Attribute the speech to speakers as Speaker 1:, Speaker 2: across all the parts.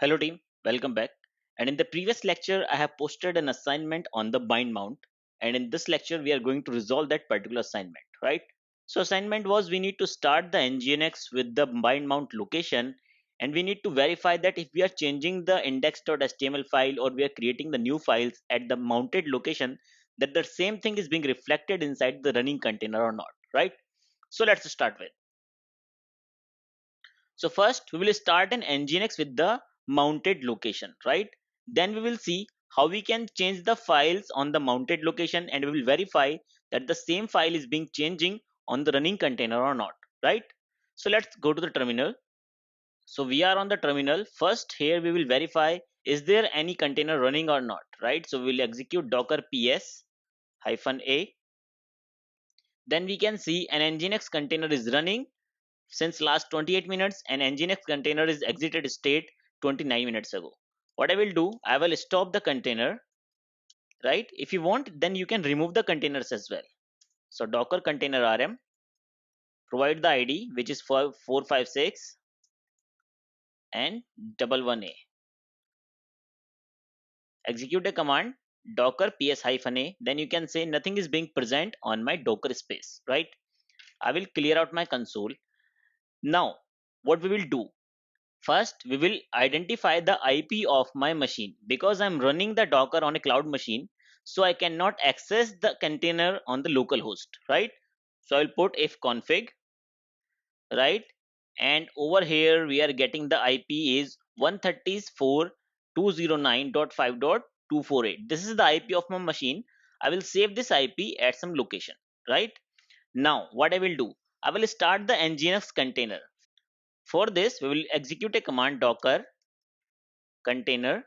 Speaker 1: Hello team, welcome back. And in the previous lecture, I have posted an assignment on the bind mount. And in this lecture, we are going to resolve that particular assignment, right? So assignment was we need to start the nginx with the bind mount location. And we need to verify that if we are changing the index.html file or we are creating the new files at the mounted location, that the same thing is being reflected inside the running container or not, right? So let's start with. So first we will start an nginx with the mounted location, right? Then we will see how we can change the files on the mounted location and we will verify that the same file is being changing on the running container or not, right? So let's go to the terminal. So we are on the terminal. First here we will verify is there any container running or not, right? So we will execute docker ps -a. Then we can see an nginx container is running since last 28 minutes and nginx container is exited state 29 minutes ago. What I will do, I will stop the container, right? If you want, then you can remove the containers as well. So docker container rm, provide the id which is 456 and 11a. Execute a command docker ps-a, then you can say nothing is being present on my docker space, right? I will clear out my console. Now what we will do, first, we will identify the IP of my machine because I'm running the Docker on a cloud machine. So I cannot access the container on the local host, right? So I'll put ifconfig, right? And over here, we are getting the IP is 134.209.5.248. This is the IP of my machine. I will save this IP at some location, right? Now, what I will do, I will start the nginx container. For this, we will execute a command docker container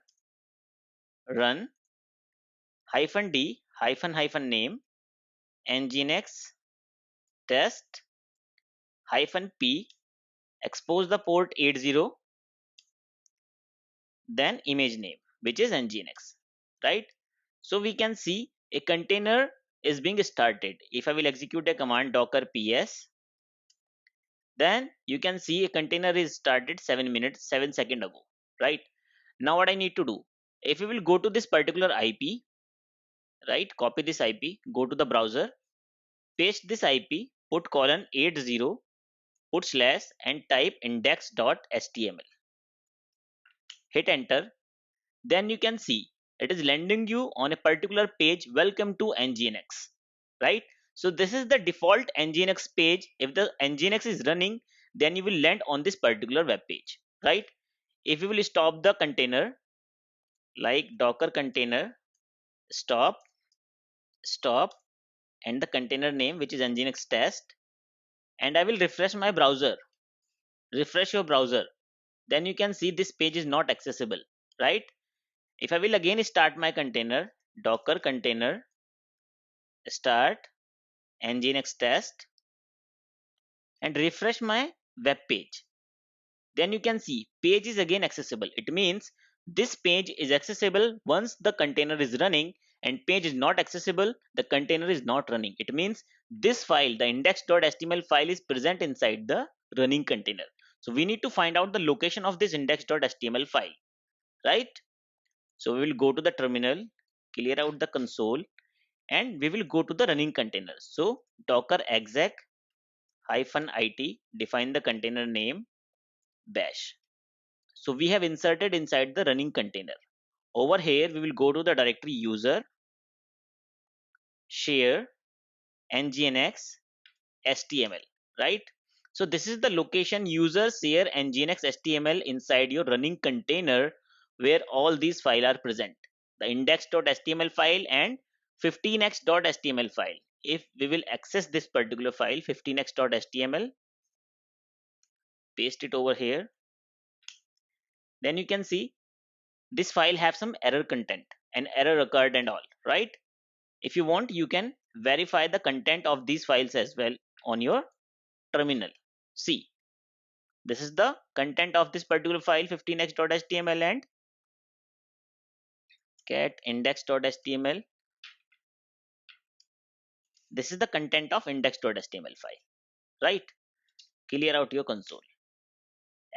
Speaker 1: run -d -name nginx test -p, expose the port 80, then image name which is nginx, right? So we can see a container is being started. If I will execute a command docker ps, then you can see a container is started 7 seconds ago, right? Now what I need to do, if you will go to this particular ip, right, copy this ip, go to the browser, paste this ip, put :80, put slash and type index.html, hit enter. Then you can see it is landing you on a particular page, welcome to nginx, right? So this is the default nginx page. If the nginx is running, then you will land on this particular web page, right? If you will stop the container like docker container stop and the container name which is nginx test, and I will refresh my browser, refresh your browser, then you can see this page is not accessible, right? If I will again start my container docker container start nginx test and refresh my web page, then you can see page is again accessible. It means this page is accessible once the container is running, and page is not accessible, the container is not running. It means this file, the index.html file, is present inside the running container. So we need to find out the location of this index.html file, right? So we will go to the terminal, clear out the console, and we will go to the running container. So docker exec -it, define the container name bash. So we have inserted inside the running container. Over here, we will go to the directory user, share, nginx, html, right? So this is the location user share nginx html inside your running container where all these files are present. The index.html file and 15x.html file. If we will access this particular file 15x.html, paste it over here, then you can see this file have some error content and error occurred and all, right? If you want, you can verify the content of these files as well on your terminal. See, this is the content of this particular file 15x.html and cat index.html. This is the content of index.html file, right? Clear out your console,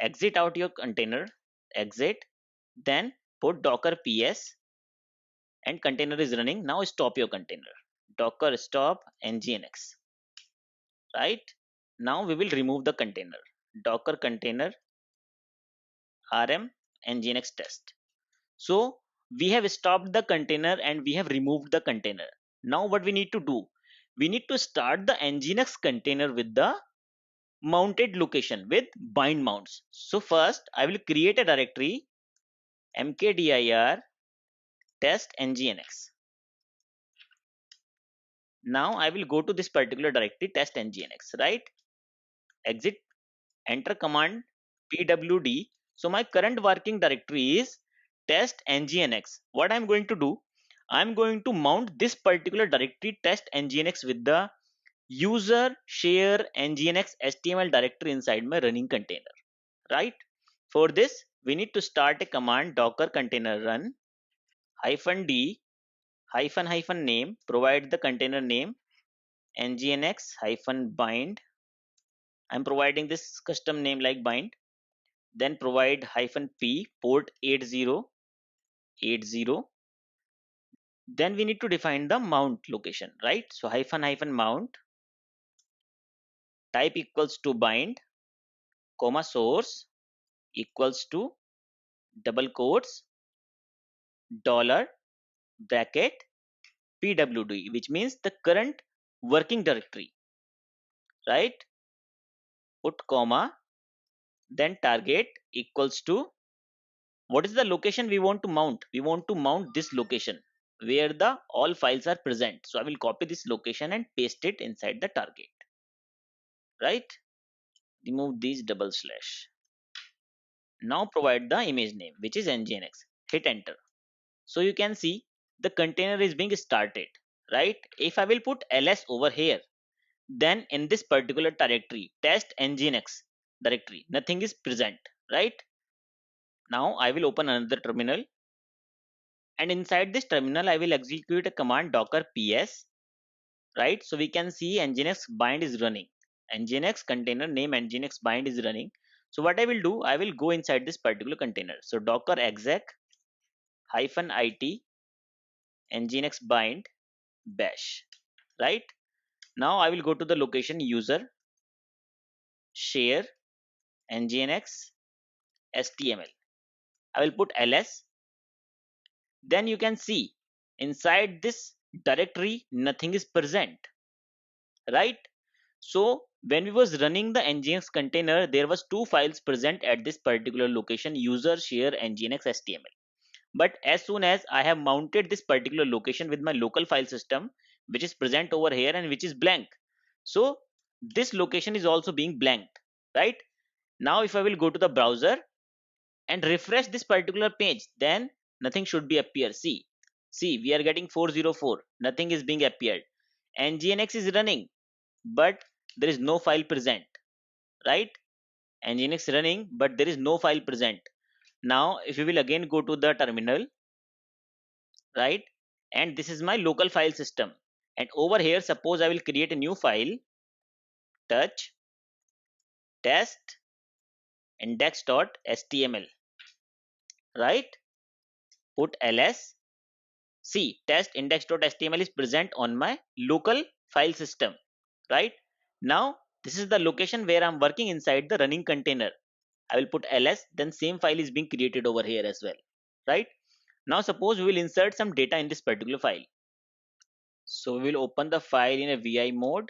Speaker 1: exit out your container, exit, then put docker ps and container is running. Now stop your container, docker stop nginx, right? Now we will remove the container, docker container rm nginx test. So we have stopped the container and we have removed the container. Now what we need to do, we need to start the nginx container with the mounted location with bind mounts. So first I will create a directory mkdir test nginx. Now I will go to this particular directory test nginx, right? Exit, enter command pwd. So my current working directory is test nginx. What I'm going to do, I'm going to mount this particular directory test nginx with the user share nginx html directory inside my running container, right? For this we need to start a command docker container run hyphen d hyphen hyphen name, provide the container name nginx hyphen bind. I'm providing this custom name like bind. Then provide hyphen p port 8080. Then we need to define the mount location, right? So hyphen hyphen mount type equals to bind comma source equals to double quotes dollar bracket pwd, which means the current working directory, right? Put comma, then target equals to what is the location we want to mount. We want to mount this location where the all files are present. So I will copy this location and paste it inside the target, right? Remove these double slash. Now provide the image name, which is nginx. Hit enter. So you can see the container is being started, right? If I will put ls over here, then in this particular directory test nginx directory nothing is present, right? Now I will open another terminal, and inside this terminal I will execute a command docker ps, right? So we can see nginx bind is running, nginx container name nginx bind is running. So what I will do, I will go inside this particular container. So docker exec hyphen it nginx bind bash, right? Now I will go to the location user share nginx html. I will put ls. Then you can see inside this directory nothing is present, right? So when we was running the nginx container, there was two files present at this particular location user share nginx html. But as soon as I have mounted this particular location with my local file system, which is present over here and which is blank, so this location is also being blanked, right? Now if I will go to the browser and refresh this particular page, then nothing should be appear. See, we are getting 404, nothing is being appeared. Nginx is running, but there is no file present, right? Nginx running, but there is no file present. Now if you will again go to the terminal, right? And this is my local file system, and over here suppose I will create a new file touch test index.html, right? Put ls. See, test index.html is present on my local file system, right? Now this is the location where I'm working inside the running container. I will put ls, then same file is being created over here as well, right? Now suppose we will insert some data in this particular file. So we will open the file in a vi mode,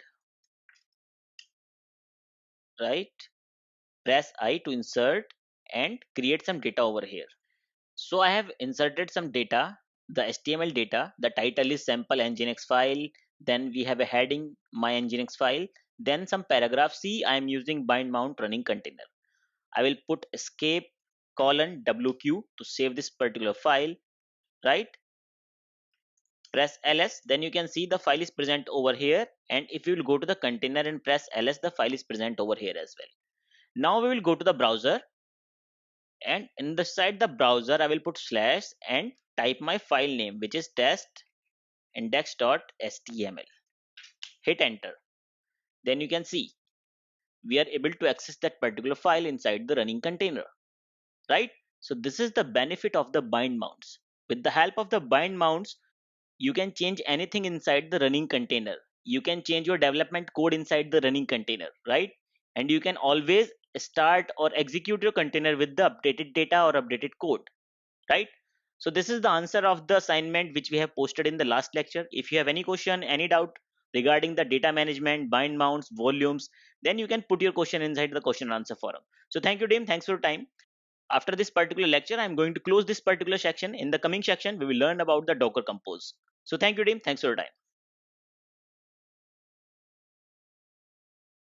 Speaker 1: right? Press I to insert and create some data over here. So I have inserted some data, the HTML data. The title is sample nginx file. Then we have a heading my nginx file. Then some paragraph. See, I am using bind mount running container. I will put escape colon wq to save this particular file, right? Press ls, then you can see the file is present over here. And if you will go to the container and press ls, the file is present over here as well. Now we will go to the browser, and in the side the browser I will put slash and type my file name, which is test index.html. Hit enter. Then you can see we are able to access that particular file inside the running container, right? So this is the benefit of the bind mounts. With the help of the bind mounts, you can change anything inside the running container. You can change your development code inside the running container, right? And you can always start or execute your container with the updated data or updated code, right? So this is the answer of the assignment which we have posted in the last lecture. If you have any question, any doubt regarding the data management, bind mounts, volumes, then you can put your question inside the question and answer forum. So thank you, Dim. Thanks for your time. After this particular lecture, I'm going to close this particular section. In the coming section, we will learn about the Docker Compose. So thank you, Dim. Thanks for your time.